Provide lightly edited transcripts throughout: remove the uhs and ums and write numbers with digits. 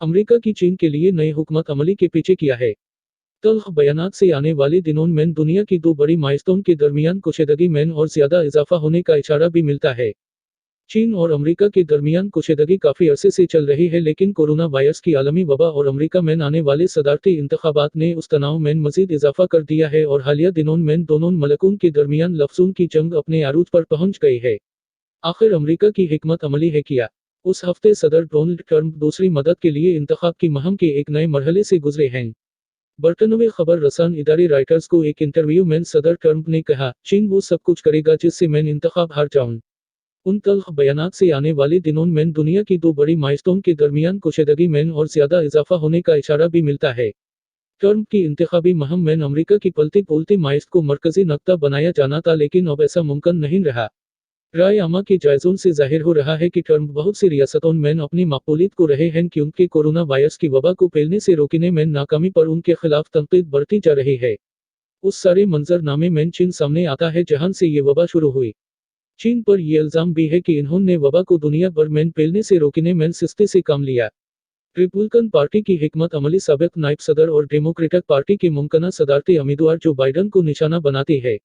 America की चीन के लिए नए हुकूमत अमली के पीछे किया है। तल्ख बयानात से आने वाले दिनों में दुनिया की दो बड़ी माइलस्टोन के दरमियान कुशीदगी में और ज्यादा इजाफा होने का इशारा भी मिलता है। चीन और अमेरिका के दरमियान कुशीदगी काफी अरसे से चल रही है, लेकिन कोरोना वायरस की आलमी वबा और अमेरिका में आने वाले सदारती इंतखाबात ने उस तनाव में मजीद इजाफा कर दिया है और हालिया दिनों में दोनों मलकों के दरमियान लफ्जों की जंग अपने आरूज पर पहुंच गई है। आखिर अमेरिका की हिकमत अमली है क्या? उस हफ्ते सदर डोनाल्ड ट्रंप दूसरी मदद के लिए इंतखाब की मुहिम के एक नए मरहले से गुजरे हैं। बर्तानवी खबर रसान इदारे राइटर्स को एक इंटरव्यू में सदर ट्रंप ने कहा, चीन वो सब कुछ करेगा जिससे मैं इंतखाब हार जाऊं। उन तल्ख बयानात से आने वाले दिनों में दुनिया की दो बड़ी माइलस्टोन के दरमियान कुशीदगी में और ज्यादा इजाफा होने का इशारा भी मिलता है। ट्रंप की इंतखाबी मुहिम में अमेरिका की पलती पोलती माइस्ट को मरकजी नक्ता बनाया जाना था, लेकिन अब ऐसा मुमकिन नहीं रहा। राय आमा के जायजों से जाहिर हो रहा है कि ट्रंप बहुत सी रियासतों में अपनी मकबूलियत को रहे हैं, क्योंकि कोरोना वायरस की वबा को फैलने से रोकने में नाकामी पर उनके खिलाफ तनकीद बढ़ती जा रही है। उस सारे मंजरनामे में चीन सामने आता है जहां से ये वबा शुरू हुई। चीन पर यह इल्जाम भी है कि इन्होंने वबा को दुनिया भर में फैलने से रोकने में सुस्ती से काम लिया। रिपब्लिकन पार्टी की हिकमत अमली साबिक नायब सदर और डेमोक्रेटिक पार्टी की मुमकिना सदारती उम्मीदवार जो बाइडन को निशाना बनाती है।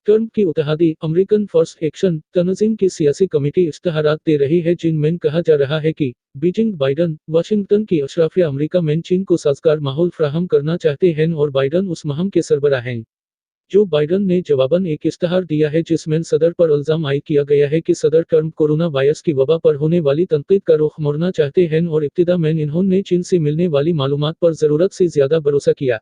ट्रंप की उतहादी अमेरिकन फर्स्ट एक्शन तनजीम की सियासी कमेटी इश्तहारात दे रही है, जिनमें कहा जा रहा है कि बीजिंग बाइडन वाशिंगटन की अशराफिया अमेरिका में चीन को साजगार माहौल फ्राहम करना चाहते हैं और बाइडन उस मुहिम के सरबराह हैं। जो बाइडन ने जवाबन एक इश्तहार दिया है जिसमें सदर पर इल्जाम आयद किया गया है कि सदर ट्रंप कोरोना वायरस की वबा पर होने वाली तनकीद का रुख मोड़ना चाहते हैं और इब्तिदा में इन्होंने चीन से मिलने वाली मालूमात पर जरूरत से ज्यादा भरोसा किया।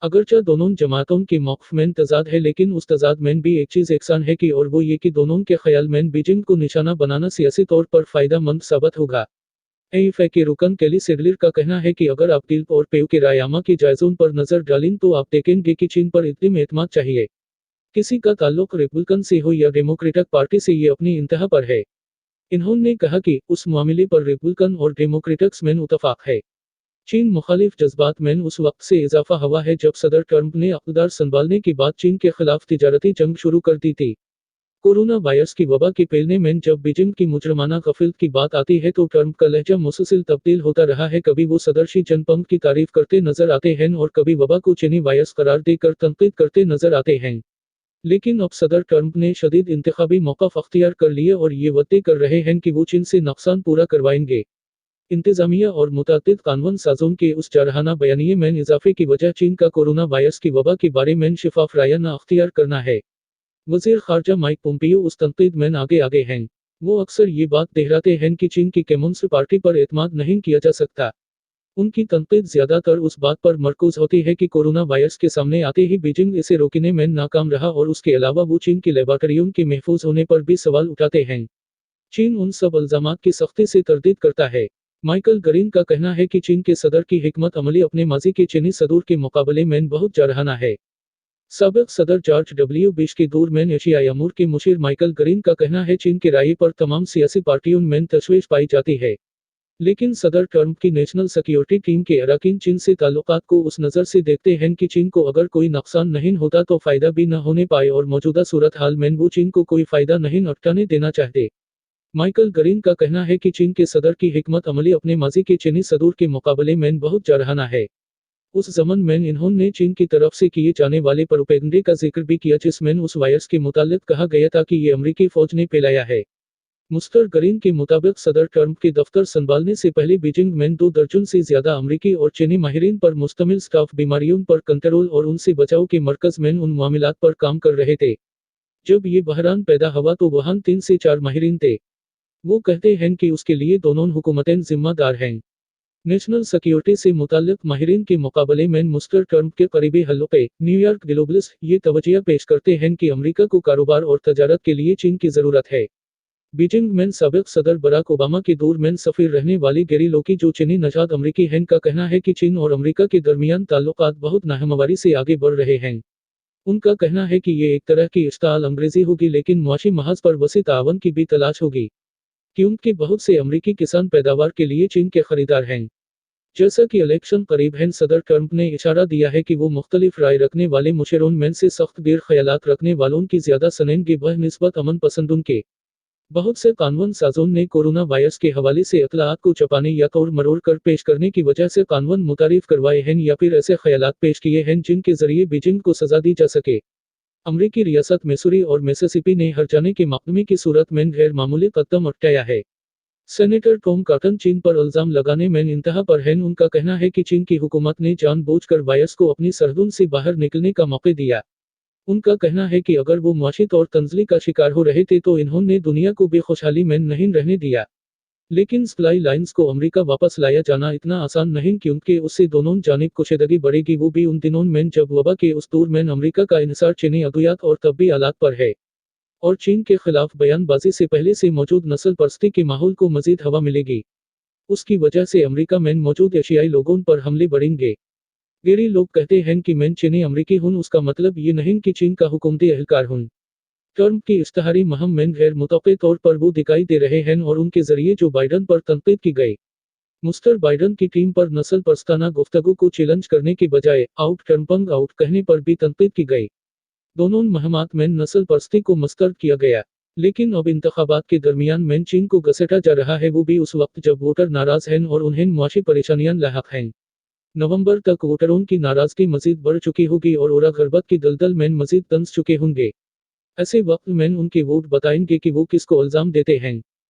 अगरचे दोनों जमातों के मौक़िफ़ में तज़ाद है, लेकिन उस तज़ाद में भी एक चीज़ यकसान है कि और वो ये कि दोनों के ख्याल में बीजिंग को निशाना बनाना सियासी तौर पर फ़ायदा मंद साबित होगा। एईएफए के रुकन केली सेडलर का कहना है कि अगर आप टिल्प और पेव के रायनामा के जायज़ों पर नज़र डालें तो आप देखेंगे कि चीन पर इतनी एतमाद चाहिए। किसी का ताल्लुक रिपब्लिकन से हो या डेमोक्रेटिक पार्टी से, ये अपनी इंतहा पर है। इन्होंने कहा कि उस मामले पर रिपब्लिकन और डेमोक्रेट्स में इत्तेफाक है। चीन मुखालिफ जज्बात में उस वक्त से इजाफा हुआ है जब सदर ट्रंप ने इक़्तिदार संभालने के बाद चीन के खिलाफ तिजारती जंग शुरू कर दी थी। कोरोना वायरस की वबा के फैलने में जब बीजिंग की मुजरमाना गफलत की बात आती है तो ट्रंप का लहजा मुसलसल तब्दील होता रहा है। कभी वो सदर शी जिनपिंग की तारीफ करते नजर आते हैं और कभी वबा को चीनी वायरस करार देकर तनकीद करते नजर आते हैं। लेकिन अब सदर ट्रंप ने शदीद इंतखाबी मौक़िफ़ अख्तियार कर लिए और ये वादे कर रहे हैं कि वो चीन से नुकसान पूरा करवाएंगे। इंतजामिया और मुतादिद कानून साजों के उस जारहाना बयानिए में इजाफे की वजह चीन का कोरोना वायरस की वबा के बारे में शफाफ राय न अख्तियार करना है। वज़ीर ख़ारजा माइक पोम्पियो उस तनकीद में आगे आगे हैं। वो अक्सर ये बात दोहराते हैं कि चीन की कम्युनिस्ट पार्टी पर एतमाद नहीं किया जा सकता। उनकी तनकीद ज़्यादातर उस बात पर मरकूज होती है कि कोरोना वायरस के सामने आते ही बीजिंग इसे रोकने में नाकाम रहा और उसके अलावा वो चीन की लेबॉरेटरियों के महफूज होने पर भी सवाल उठाते हैं। चीन उन सब इल्जामात की सख्ती से तरदीद करता है। माइकल ग्रीन का कहना है कि चीन के सदर की हिकमत अमली अपने माजी के चीनी सदूर के मुकाबले में बहुत जारहाना है। साबिक सदर जॉर्ज डब्ल्यू बुश के दौर में एशियाई अमूर के मुशीर माइकल ग्रीन का कहना है चीन के राय पर तमाम सियासी पार्टियों में तशवीश पाई जाती है। लेकिन सदर ट्रंप की नेशनल सिक्योरिटी टीम के अरकान चीन से ताल्लुकात को उस नज़र से देखते हैं कि चीन को अगर कोई नुकसान नहीं होता तो फ़ायदा भी न होने पाए और मौजूदा सूरत हाल में वो चीन को कोई फ़ायदा नहीं उठाने देना चाहते। माइकल ग्रीन का कहना है कि चीन के सदर की हिकमत अमली अपने माजी के चीनी सदूर के मुकाबले में बहुत जारहाना है। उस ज़मन में इन्होंने चीन की तरफ से किए जाने वाले प्रोपेगेंडे का जिक्र भी किया जिसमें उस वायरस के मुताल्लिक कहा गया था कि ये अमरीकी फौज ने फैलाया है। मिस्टर ग्रीन के मुताबिक सदर ट्रंप के दफ्तर संभालने से पहले बीजिंग में 2 दर्जन से ज्यादा अमरीकी और चीनी माहिरीन पर मुश्तमिल स्टाफ बीमारियों पर कंट्रोल और उनसे बचाव के मरकज में उन मामलात पर काम कर रहे थे। जब ये बहरान पैदा हुआ तो वहां 3 से 4 माहिरीन थे। वो कहते हैं कि उसके लिए दोनों हुकूमतें जिम्मेदार हैं। नेशनल सिक्योरिटी से मुताल्लिक माहिरीन के मुकाबले में मिस्टर ट्रंप के करीबी हल्के न्यूयॉर्क ग्लोबलिस्ट ये तवज्जो पेश करते हैं कि अमेरिका को कारोबार और तजारत के लिए चीन की जरूरत है। बीजिंग में साबिक सदर बराक ओबामा के दौर में सफीर रहने वाली गेरी लोकी जो चीनी नजाद अमरीकी हैं का कहना है कि चीन और अमेरिका के दरमियान ताल्लुकात बहुत नाहमवारी से आगे बढ़ रहे हैं। उनका कहना है कि ये एक तरह की इश्ताल अंग्रेजी होगी, लेकिन मुआशी महाज पर वसी तावन की भी तलाश होगी, क्योंकि बहुत से अमरीकी किसान पैदावार के लिए चीन के खरीदार हैं। जैसा कि इलेक्शन करीब है, सदर ट्रंप ने इशारा दिया है कि वो मुख्तलिफ राय रखने वाले मुशरों में से सख्त गैर ख्यालात रखने वालों की ज्यादा सनेंगे बह निस्बत अमन पसंदों के। बहुत से कानून साजों ने कोरोना वायरस के हवाले से इत्तलाआत को छुपाने या तोड़ मरोड़ कर पेश करने की वजह से कानून मुतारिफ करवाए हैं या फिर ऐसे ख्यालात पेश किए हैं जिनके जरिए बीजिंग को सजा दी जा सके। अमरीकी रियासत मिसूरी और मिसिसिपी ने हर्जाने के मामले की सूरत में गैर मामूली कदम उठाया है। सेनेटर टॉम कॉटन चीन पर इल्जाम लगाने में इंतहा पर हैं। उनका कहना है कि चीन की हुकूमत ने जानबूझकर वायरस को अपनी सरहदों से बाहर निकलने का मौका दिया। उनका कहना है कि अगर वो मुआशी तौर तंजली का शिकार हो रहे थे तो इन्होंने दुनिया को भी खुशहाली में नहीं रहने दिया। लेकिन सप्लाई लाइंस को अमेरिका वापस लाया जाना इतना आसान नहीं क्योंकि उससे दोनों जानिब कुशीदगी बढ़ेगी, वो भी उन दिनों में जब वबा के उस दौर में अमेरिका का इन्हिसार चीनी अद्वियात और तबी आलात पर है। और चीन के खिलाफ बयानबाजी से पहले से मौजूद नस्ल परस्ती के माहौल को मजीद हवा मिलेगी। उसकी वजह से अमेरिका में मौजूद एशियाई लोगों पर हमले बढ़ेंगे। गैरी लोग कहते हैं कि मैं चीनी अमरीकी हूं, उसका मतलब ये नहीं कि चीन का हुकूमती एहलकार हूं। ट्रंप की इश्तहारी मुहिम में गैर मुतफ़्क़ी तौर पर वो दिखाई दे रहे हैं और उनके जरिए जो बाइडन पर तनकीद की गई। मिस्टर बाइडन की टीम पर नस्ल परस्ताना गुफ्तगू को चैलेंज करने के बजाय आउट ट्रंपिंग आउट कहने पर भी तनकीद की गई। दोनों मुहिमात में नस्ल परस्ती को मुस्तरद किया गया। लेकिन अब इंतखाबात के दरमियान में चीन को घसीटा जा रहा है, वो भी उस वक्त जब वोटर नाराज हैं और उन्हें मुआशी परेशानियां लाहक हैं। नवंबर तक वोटरों की नाराजगी मजीद बढ़ चुकी होगी और ओरा गरबत की दलदल में मजीद तंस चुके होंगे। ऐसे वक्त में उनके वोट बताएंगे कि वो किसको इल्जाम देते हैं।